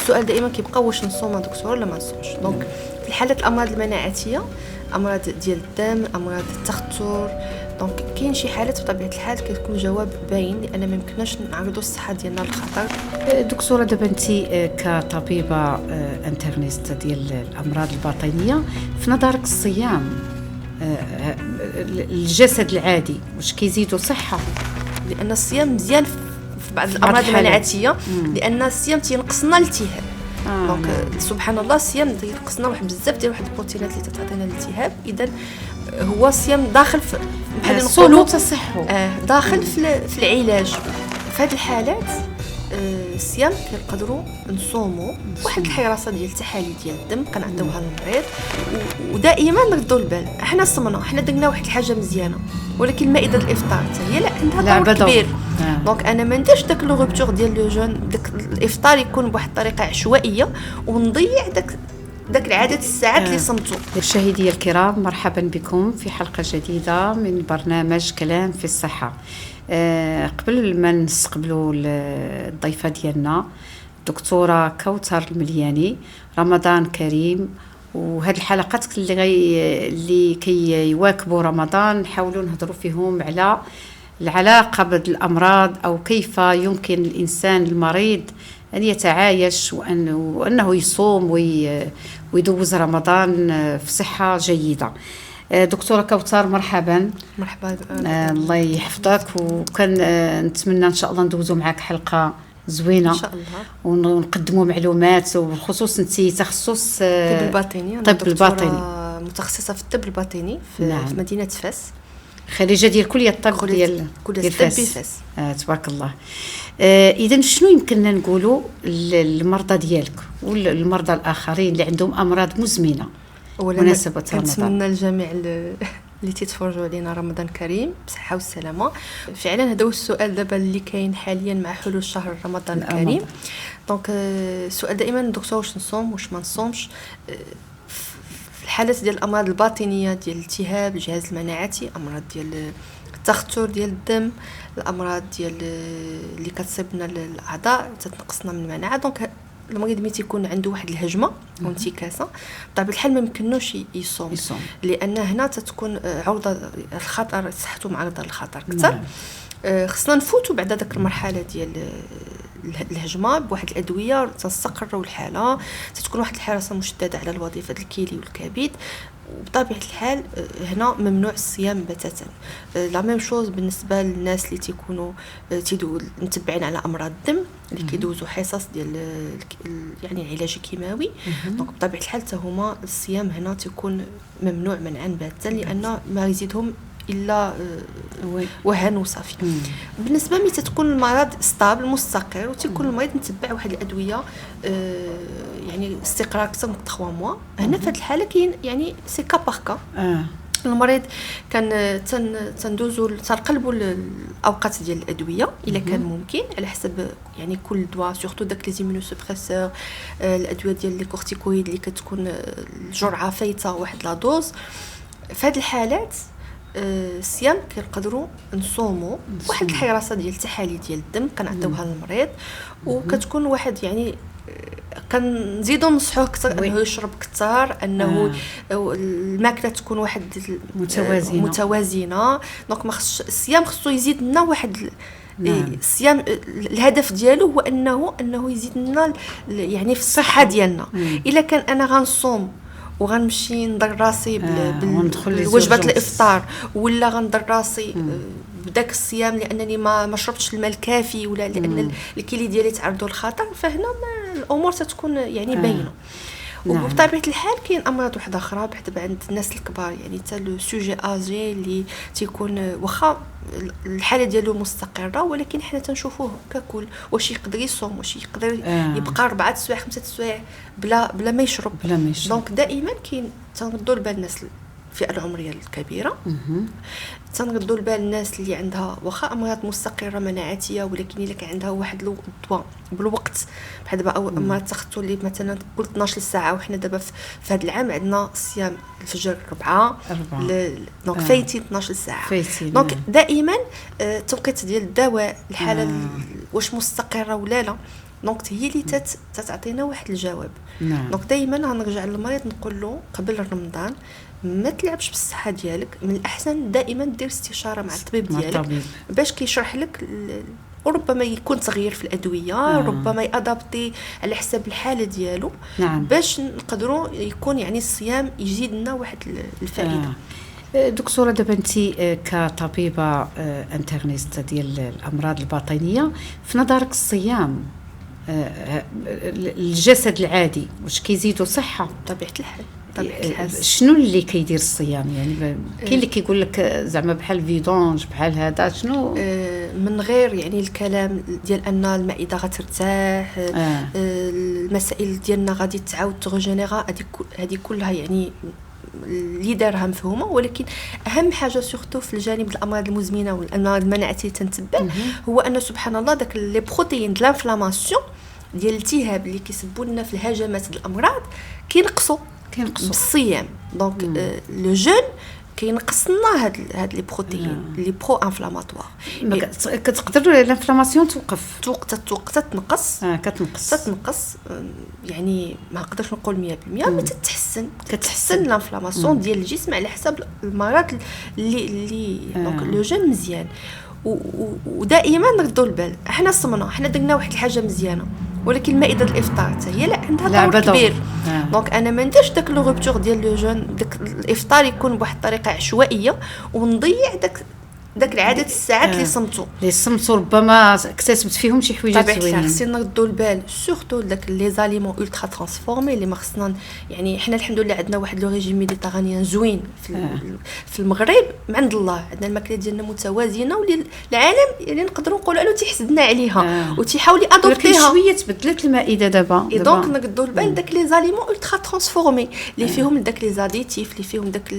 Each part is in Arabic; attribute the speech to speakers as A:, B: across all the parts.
A: السؤال دائما كيبقى واش نصوم دكتور ولا ما نصومش. دونك في الحالات الامراض المناعتيه، امراض ديال الدم، امراض التخثر، دونك كاين شي حالات بطبيعه الحال كتكون جواب باين لان ما يمكنناش نعرضوا الصحه ديالنا للخطر.
B: دكتوره دابا انت كطبيبه انترنيست ديال الامراض الباطنيه، في نظرك الصيام الجسد العادي واش كيزيدوا صحه؟
A: لان الصيام مزيان في بعض الامراض المناعتيه، لان الصيام تينقصنا الالتهاب. دونك سبحان الله الصيام تينقصنا واحد بزاف ديال واحد البروتينات اللي تعطينا الالتهاب. اذا هو الصيام داخل في بحال نقولوا
B: تصحوا
A: داخل في العلاج. في هذه الحالات الصيام كنقدروا نصوموا واحد الحراسه ديال التحاليل ديال الدم كنعطيوها للمريض، ودائما نردوا البال احنا صمنا، احنا درنا واحد الحاجه مزيانه، ولكن المائده الافطار حتى هي لا عندها دور كبير. دونك انا ما نديرش داك لو روبتور ديال لو جون، داك الافطار يكون بواحد الطريقه عشوائيه ونضيع داك العدد الساعات اللي صمتوا.
B: مشاهدي الكرام، مرحبا بكم في حلقه جديده من برنامج كلام في الصحه. قبل ما نستقبلوا الضيفه ديالنا دكتوره كوثر الملياني، رمضان كريم، وهاد الحلقات اللي كيواكبوا رمضان نحاولوا نهضروا فيهم على العلاقه بين الامراض، او كيف يمكن الانسان المريض ان يتعايش وانه يصوم ويدوز رمضان في صحه جيده. دكتوره كوثر مرحبا.
A: مرحبا.
B: الله يحفظك، وكان نتمنى ان شاء الله ندوزوا معك حلقه زوينه
A: ان شاء الله،
B: ونقدموا معلومات، وبخصوص انت تخصص
A: الطب الباطني.
B: الطب الباطني،
A: متخصصه في الطب الباطني في,
B: نعم.
A: في مدينه فاس،
B: خريجه ديال كليه الطب ديال
A: فاس.
B: تبارك الله. اذا شنو يمكننا نقولوا للمرضى ديالك والمرضى الاخرين اللي عندهم امراض مزمنه مناسبه رمضان؟
A: نتمنى الجميع اللي تيتفرجوا علينا رمضان كريم بصحه والسلامه. فعلا هذا هو السؤال دابا اللي كاين حاليا مع حلول شهر رمضان الكريم. دونك السؤال دائما دكتور واش نصوم واش ما نصومش. في الحالات ديال الامراض الباطنيه ديال الالتهاب الجهاز المناعي، امراض ديال التخثر ديال الدم، الامراض ديال اللي كتصيبنا الاعضاء تتنقصنا من المناعه، دونك المريض ملي تيكون عنده واحد الهجمه وانتكاسه بطبيعه الحال ما يمكنوش يصوم، لان هنا تتكون عرضه الخطر، صحته معرضه للخطر اكثر. خصنا نفوتوا بعد داك المرحله ديال الهجمه بواحد الادويه تستقروا الحاله، تتكون واحد الحراسه مشدده على الوظيفه الكلي والكبد، وبطبيعه الحال هنا ممنوع الصيام بتاتا. لا ميم شوز بالنسبه للناس اللي تيكونوا متبعين على امراض الدم اللي كيدوزوا حصص ديال يعني العلاج الكيماوي. دونك بطبيعه الحال حتى هما الصيام هنا تيكون ممنوع منعا باتا، لان ما يزيدهم الا وهن وصافي. بالنسبه ملي تكون المرض ستابل مستقر وتيكون المريض متبع واحد الادويه يعني استقرار اكثر من 3 موا، هنا في هذه الحاله كاين يعني سي كا باغ كا. المريض كان تندوزوا تنقلبوا الاوقات ديال الادويه الا كان ممكن على حسب يعني كل دواء، سورتو داك لي زيمونوسوبريسور، الادويه ديال لي كورتيكويد اللي كتكون الجرعه فايته واحد لا دوز. في هذه الحالات الصيام كنقدروا نصوموا واحد الحراسه ديال التحاليل ديال الدم كنعطيوها للمريض، وكتكون واحد يعني كنزيدوا نصحوه اكثر انه يشرب اكثر، انه الماكله تكون واحد متوازنه. دونك ما خصش الصيام خصو يزيد لنا واحد الصيام الهدف ديالو هو انه يزيد لنا يعني في الصحه ديالنا. الا كان انا غنصوم وغنمشي ندير راسي بالوجبه الافطار، ولا غندير راسي بداك الصيام لانني ما شربتش الماء الكافي، ولا لان الكلي ديالي تعرضوا للخطر، فهنا الامور تتكون يعني باينه. وبطبيعه الحال كاين امراض واحده اخرى بحال عند الناس الكبار، يعني حتى لو سوجي اجي اللي تيكون واخا الحاله ديالو مستقره، ولكن حنا تنشوفوه ككل واش يقدر يصوم، واش يقدر يبقى 4 سوايع 5 سوايع بلا ما يشرب. دونك دائما كاين تنردوا البال الناس الفئه العمريه الكبيره، تنردوا البال الناس اللي عندها واخا امراض مستقره مناعتيه، ولكن الا كان عندها واحد الدواء بالوقت بحال دابا او امراض التخثر اللي مثلا قلت 12 ساعه، وحنا دابا في هذا العام عندنا صيام الفجر 4 دونك فايتين 12 ساعه. دونك دائما التوقيت ديال الدواء الحاله واش مستقره ولا لا، دونك هي اللي تتعطينا واحد الجواب.
B: نعم.
A: دونك دائما غنرجع للمريض نقول له قبل رمضان ما تلعبش بالصحه ديالك، من الاحسن دائما دير استشاره مع الطبيب ديالك باش كيشرح لك وربما يكون تغيير في الادويه، ربما يادابتي على حساب الحاله ديالو.
B: نعم.
A: باش نقدروا يكون يعني الصيام يجيد لنا واحد الفائده.
B: دكتوره دابا انت كطبيبه انترنيست ديال الامراض الباطنيه، في نظرك الصيام الجسد العادي واش كيزيدوا صحه؟
A: طبيعه الحال
B: شنو اللي كيدير الصيام؟ يعني كاين اللي كيقول لك زعما بحال فيدونج بحال هذا، شنو
A: من غير يعني الكلام ديال ان المعده غترتاح، المسائل ديالنا غادي تعاود تغجينيرا، هذه كلها يعني اللي دارها مفهومه. ولكن اهم حاجه سورتو في الجانب الامراض المزمنه والامراض المناعتيه تنتبه هو ان سبحان الله داك لي بروتين د لانفلاماسيون ديال الالتهاب اللي كيسببوا لنا في الهجمات د الامراض كينقصوا بالصيام. دونك لو جون كينقص لنا هاد لي بروتين لي برو انفلاماتوار.
B: كتقدر الانفلاماسيون توقف
A: تنقص يعني ما نقدرش نقول 100% ما كتحسن الانفلاماسيون ديال الجسم على حساب المرض اللي دونك لو جون مزيان. ودائما نردوا البال، احنا صمنا، احنا درنا واحد الحاجه مزيانه، ولكن مائده الافطار حتى هي عندها دور كبير. دونك انا ما نديرش داك لو روبتور ديال لو جون، داك الافطار يكون بواحد الطريقه عشوائيه ونضيع داك العدد الساعات اللي صمتوا
B: ربما اكتسبت فيهم شي حويجات
A: زوينين. خصنا نردوا البال سورتو داك لي زاليمون ultra ترانسفورمي اللي ما خصنا يعني احنا الحمد لله عندنا واحد لو ريجيم ميديتيرانيان زوين في المغرب من عند الله. عندنا الماكله ديالنا متوازنه واللي العالم يعني نقدروا نقولوا انه تيحسدنا عليها وتيحاول يادوبتيها.
B: شويه تبدلت المائده دابا
A: دونك نردوا البال داك لي زاليمون ultra ترانسفورمي اللي فيهم داك لي زاديتيف، اللي فيهم داك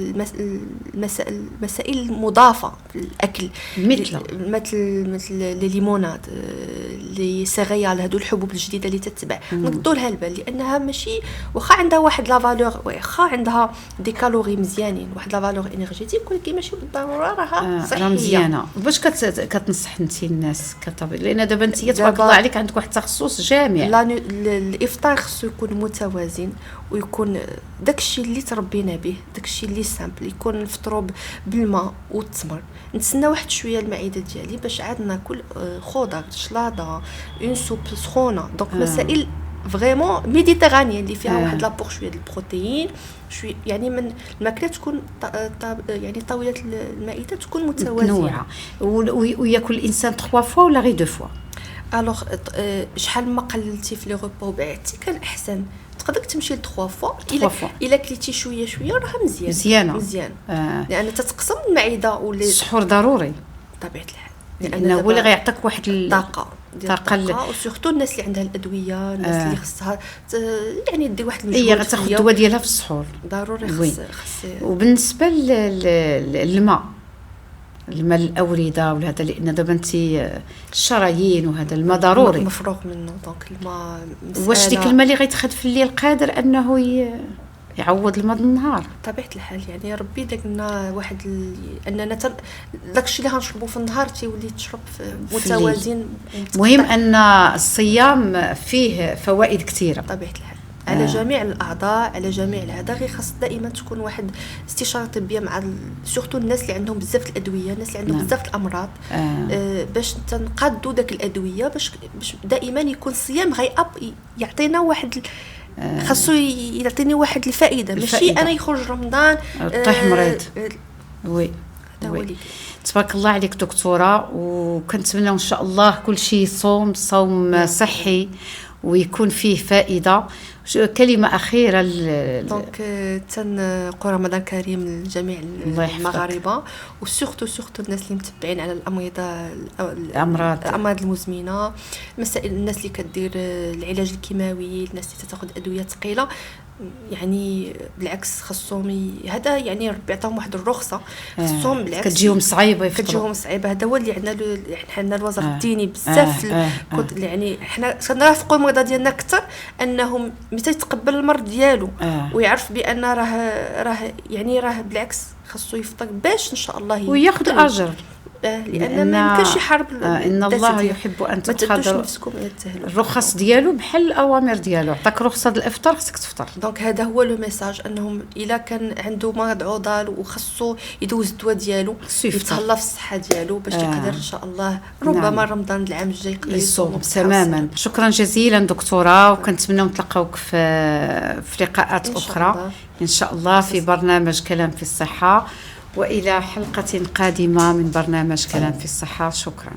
A: المسائل المضافه اكل مثل لي ليموناد لي سيريال، هادو الحبوب الجديده اللي تتبع نقدوا لها البال لانها ماشي واخا عندها واحد لا فالور، واخا عندها دي كالوري مزيانين، واحد لا فالور انرجيتيك، ولكن ماشي بالضروره راها صحيه
B: مزيانه. باش كتنصح انت الناس كطبيب؟ لان دابا انت تبارك الله عليك عندك واحد التخصص جامع.
A: الافطار خصو يكون متوازن ويكون داكشي اللي تربينا به، داكشي اللي سامبل، يكون نفطروا بالماء والتمر، نتسنى واحد شويه المعده ديالي باش عاد ناكل خضر، شلاضه، اون سوب سخونه. دونك مسائل فريمون ميديتيرانيين اللي فيها واحد لابور شويه د البروتين، شويه يعني من الماكله تكون يعني طاوله المائده تكون متوازنه.
B: وياكل الانسان 3 فوا ولا غير 2 فوا؟
A: الوغ شحال ما قللتي في لي روبو وبعدتي كان احسن. تقدر تمشي ل 3 فوا الا كليتي شويه راه مزيان لان تتقسم المعده
B: السحور ضروري
A: بطبيعه الحال،
B: لانه هو اللي غيعطيك واحد
A: الطاقه وسورتو الناس اللي عندها الادويه، الناس اللي خصها يعني دير واحد المجهود،
B: هي غتاخذ الدواء ديالها في السحور
A: ضروري. خص
B: وبالنسبه للماء الاورده وهذا، لان دابا انت الشرايين وهذا الماء ضروري
A: مفروغ منه. دونك الماء
B: واش ديك الماء اللي غيتخد في الليل قادر انه يعوض الماء النهار؟
A: طبيعه الحال يعني ربي داك لنا واحد اننا داكشي اللي غنشربوا في النهار تيولي تشرب متوازن.
B: المهم ان الصيام فيه فوائد كثيره
A: طبيعه الحال على جميع الاعضاء، على جميع هذا. غير خاص دائما تكون واحد استشاره طبيه مع سورتو الناس اللي عندهم بزاف الادويه، الناس اللي عندهم بزاف الامراض، باش تنقادوا داك الادويه باش دائما يكون الصيام يعطينا واحد خاصو يعطيني واحد الفائده. ماشي انا يخرج رمضان
B: طيح مريض. وي تبارك الله عليك دكتوره، وكنتمنى ان شاء الله كل شيء صوم صحي ويكون فيه فائده. كلمه اخيره
A: دونك تنقول رمضان كريم لجميع المغاربه، وسورتو الناس اللي متبعين على الامراض المزمنه، الناس اللي كدير العلاج الكيماوي، الناس اللي تاخذ ادويه ثقيله، يعني بالعكس خصهم هذا يعني ربي عطاهم واحد الرخصه، خصهم بالعكس
B: كتجيهم صعيبه
A: هذا هو اللي عندنا حنا الوزاره الديني بزاف يعني حنا كنرافقوا المرضى ديالنا اكثر انهم متى يتقبل المرض ديالو ويعرف بان راه بالعكس خصو يفطر باش ان شاء الله
B: وياخذ الاجر
A: لان ما يمكنش يحارب
B: ان الله يحب ان تتخذوا
A: نفسكم التهلوا
B: الرخص ديالو بحال الاوامر ديالو. عطاك رخصه الافطار خصك تفطر.
A: دونك هذا هو لو ميساج، انهم الا كان عنده مرض عضال وخصو يدوز الدواء ديالو يتهلا في الصحه ديالو باش يقدر ان شاء الله ربما
B: نعم.
A: رمضان العام الجاي يقدر
B: يصوم تماما. شكرا جزيلا دكتوره، وكنتمنى نتلاقاوك في لقاءات اخرى ان شاء الله في برنامج كلام في الصحه، والى حلقه قادمه من برنامج كلام في الصحه. شكرا.